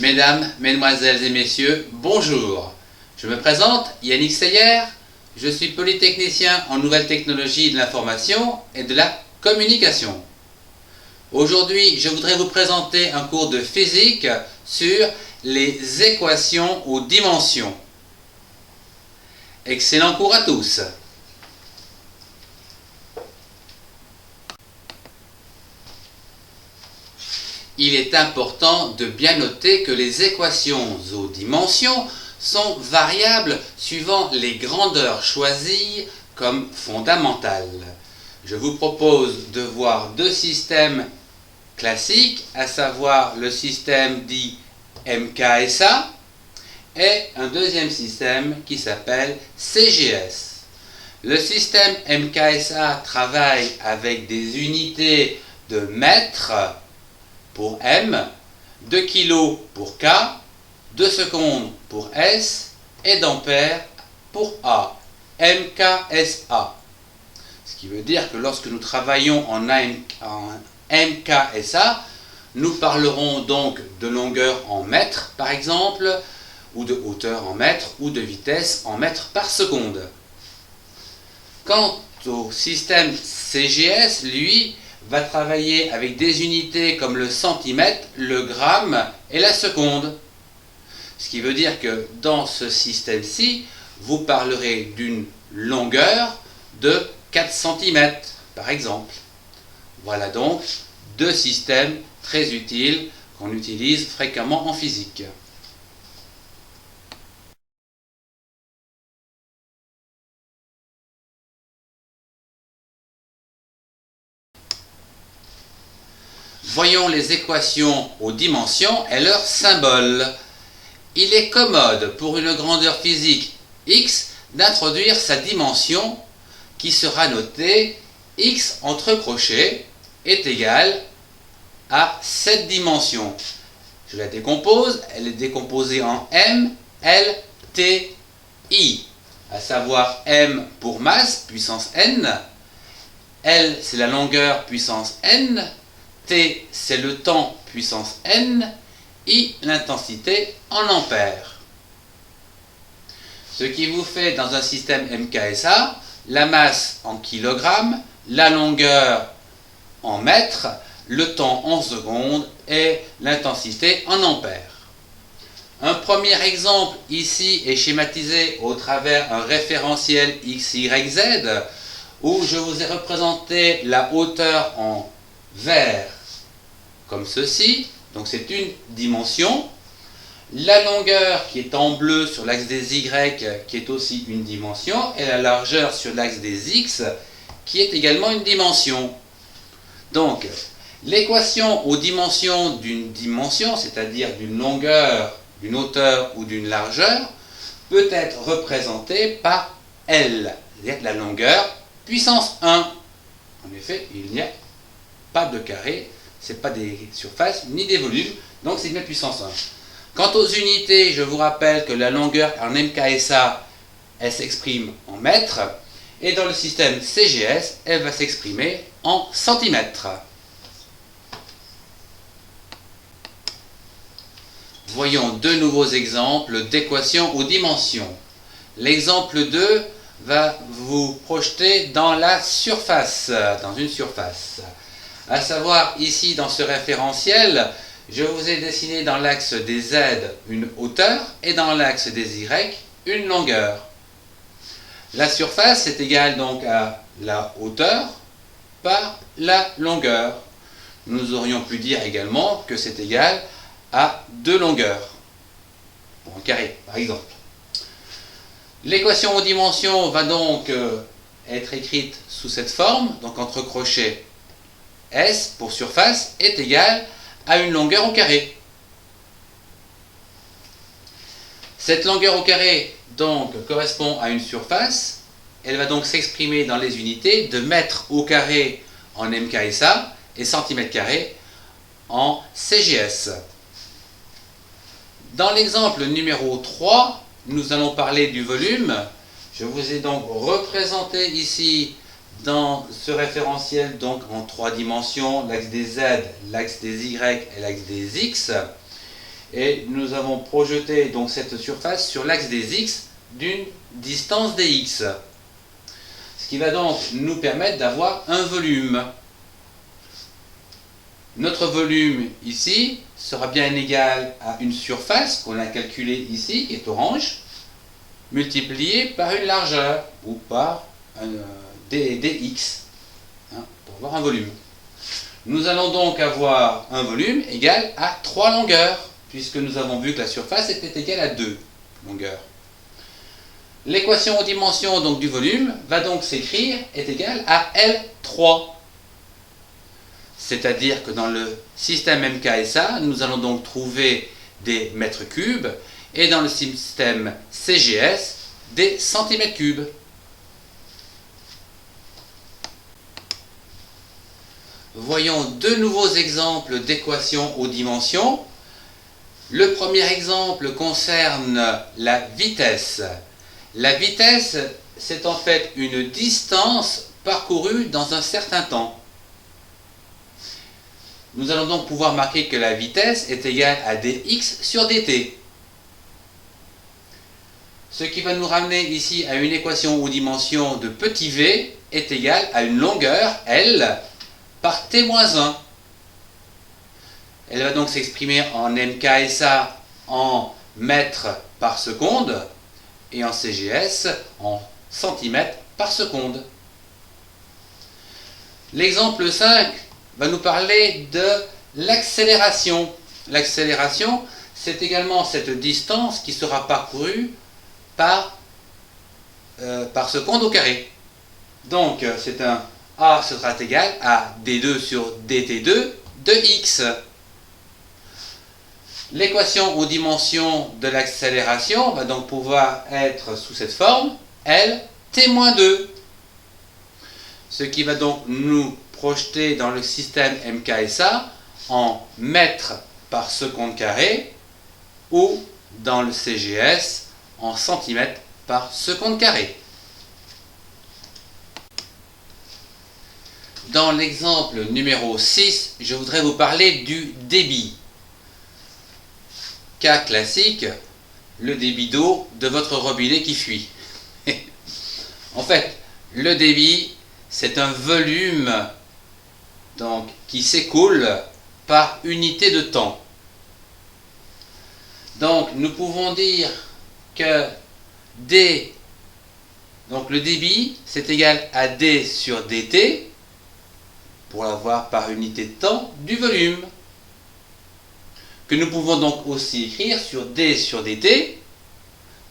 Mesdames, Mesdemoiselles et Messieurs, bonjour. Je me présente, Yannick Seyer, je suis polytechnicien en nouvelles technologies de l'information et de la communication. Aujourd'hui, je voudrais vous présenter un cours de physique sur les équations aux dimensions. Excellent cours à tous. Il est important de bien noter que les équations aux dimensions sont variables suivant les grandeurs choisies comme fondamentales. Je vous propose de voir deux systèmes classiques, à savoir le système dit MKSA et un deuxième système qui s'appelle CGS. Le système MKSA travaille avec des unités de mètres pour M, de kilos pour K, de secondes pour S et d'ampères pour A, MKSA. Ce qui veut dire que lorsque nous travaillons en MKSA, nous parlerons donc de longueur en mètres par exemple, ou de hauteur en mètres, ou de vitesse en mètres par seconde. Quant au système CGS, lui, va travailler avec des unités comme le centimètre, le gramme et la seconde. Ce qui veut dire que dans ce système-ci, vous parlerez d'une longueur de 4 cm, par exemple. Voilà donc deux systèmes très utiles qu'on utilise fréquemment en physique. Voyons les équations aux dimensions et leurs symboles. Il est commode pour une grandeur physique x d'introduire sa dimension qui sera notée x entre crochets est égal à cette dimension. Je la décompose, elle est décomposée en m, l, t, i, à savoir m pour masse puissance n, l c'est la longueur puissance n, T, c'est le temps puissance n, I, l'intensité en ampères. Ce qui vous fait, dans un système MKSA, la masse en kilogrammes, la longueur en mètres, le temps en secondes et l'intensité en ampères. Un premier exemple ici est schématisé au travers un référentiel x, y, z, où je vous ai représenté la hauteur en vert comme ceci, donc c'est une dimension, la longueur qui est en bleu sur l'axe des Y qui est aussi une dimension, et la largeur sur l'axe des X qui est également une dimension. Donc l'équation aux dimensions d'une dimension, c'est-à-dire d'une longueur, d'une hauteur ou d'une largeur, peut être représentée par L, c'est-à-dire la longueur puissance 1. En effet, il n'y a pas de carré, ce n'est pas des surfaces ni des volumes, donc c'est bien puissance 1. Quant aux unités, je vous rappelle que la longueur en MKSA, elle s'exprime en mètres, et dans le système CGS, elle va s'exprimer en centimètres. Voyons deux nouveaux exemples d'équations aux dimensions. L'exemple 2 va vous projeter dans la surface, dans une surface. À savoir, ici, dans ce référentiel, je vous ai dessiné dans l'axe des Z une hauteur et dans l'axe des Y une longueur. La surface est égale donc à la hauteur par la longueur. Nous aurions pu dire également que c'est égal à 2 longueurs, pour un carré, par exemple. L'équation aux dimensions va donc être écrite sous cette forme, donc entre crochets S pour surface est égal à une longueur au carré. Cette longueur au carré donc correspond à une surface, elle va donc s'exprimer dans les unités de mètres au carré en MKSA et centimètres carrés en CGS. Dans l'exemple numéro 3, nous allons parler du volume. Je vous ai donc représenté ici dans ce référentiel donc en 3 dimensions, l'axe des Z, l'axe des Y et l'axe des X. et nous avons projeté donc cette surface sur l'axe des x d'une distance dx. Ce qui va donc nous permettre d'avoir un volume. Notre volume ici sera bien égal à une surface qu'on a calculée ici, qui est orange, multipliée par une largeur, ou par un dx, pour avoir un volume. Nous allons donc avoir un volume égal à 3 longueurs, puisque nous avons vu que la surface était égale à 2 longueurs. L'équation aux dimensions donc, du volume va donc s'écrire est égale à L3. C'est-à-dire que dans le système MKSA, nous allons donc trouver des mètres cubes et dans le système CGS, des centimètres cubes. Voyons deux nouveaux exemples d'équations aux dimensions. Le premier exemple concerne la vitesse. La vitesse, c'est en fait une distance parcourue dans un certain temps. Nous allons donc pouvoir marquer que la vitesse est égale à dx sur dt. Ce qui va nous ramener ici à une équation aux dimensions de petit v est égal à une longueur L par t-1. Elle va donc s'exprimer en MKSA en mètres par seconde et en CGS en centimètres par seconde. L'exemple 5 va nous parler de l'accélération. L'accélération, c'est également cette distance qui sera parcourue par seconde au carré. Donc, c'est un A sera égal à d2 sur dt2 de x. L'équation aux dimensions de l'accélération va donc pouvoir être sous cette forme, L t-2. Ce qui va donc nous projeter dans le système MKSA en mètres par seconde carré ou dans le CGS en centimètres par seconde carré. Dans l'exemple numéro 6, je voudrais vous parler du débit. Cas classique, le débit d'eau de votre robinet qui fuit. En fait, le débit, c'est un volume donc, qui s'écoule par unité de temps. Donc, nous pouvons dire que D, donc le débit, c'est égal à D sur dt, pour l'avoir par unité de temps, du volume. Que nous pouvons donc aussi écrire sur D sur dt,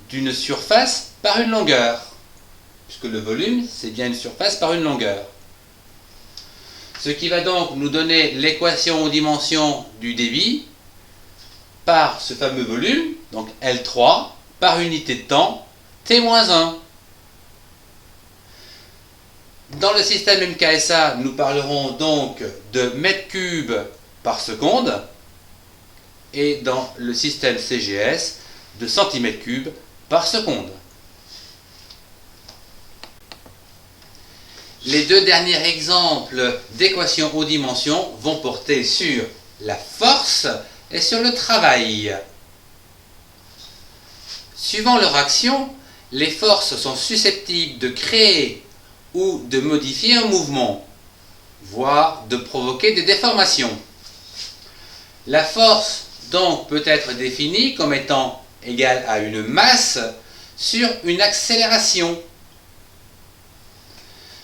d'une surface par une longueur. Puisque le volume, c'est bien une surface par une longueur. Ce qui va donc nous donner l'équation aux dimensions du débit par ce fameux volume, donc L3, par unité de temps, t-1. Dans le système MKSA, nous parlerons donc de mètres cubes par seconde, et dans le système CGS, de centimètres cubes par seconde. Les deux derniers exemples d'équations aux dimensions vont porter sur la force et sur le travail. Suivant leur action, les forces sont susceptibles de créer ou de modifier un mouvement, voire de provoquer des déformations. La force donc peut être définie comme étant égale à une masse sur une accélération.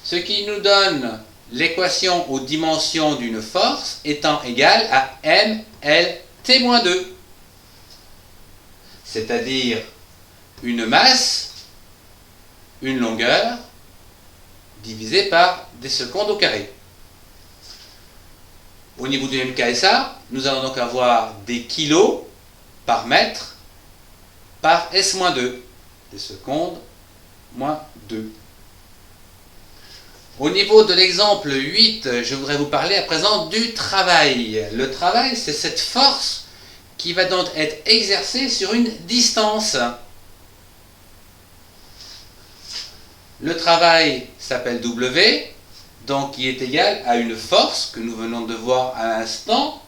Ce qui nous donne l'équation aux dimensions d'une force étant égale à mLt-2. C'est-à-dire une masse, une longueur, divisé par des secondes au carré. Au niveau du MKSA, nous allons donc avoir des kilos par mètre par S-2, des secondes moins 2. Au niveau de l'exemple 8, je voudrais vous parler à présent du travail. Le travail, c'est cette force qui va donc être exercée sur une distance. Le travail s'appelle W, donc qui est égal à une force que nous venons de voir à l'instant,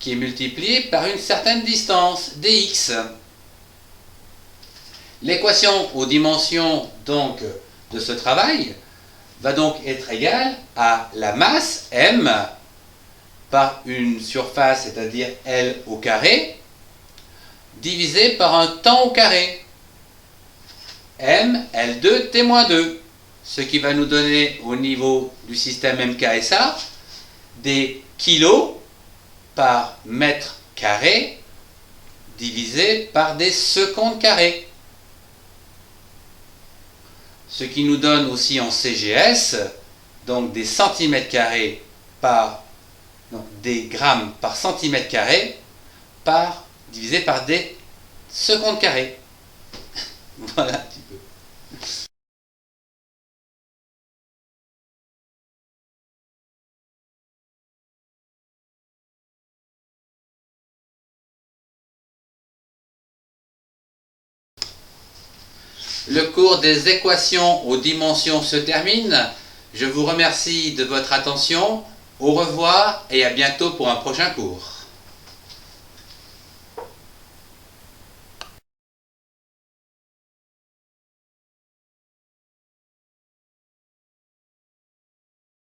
qui est multiplié par une certaine distance, dx. L'équation aux dimensions donc de ce travail va donc être égale à la masse m par une surface, c'est-à-dire L au carré, divisé par un temps au carré, m L2 T-2, ce qui va nous donner au niveau du système MKSA des kilos par mètre carré divisé par des secondes carrées. Ce qui nous donne aussi en CGS, donc des centimètres carrés par, non, des grammes par centimètre carré par, divisé par des secondes carrées. Voilà un petit peu. Le cours des équations aux dimensions se termine. Je vous remercie de votre attention. Au revoir et à bientôt pour un prochain cours.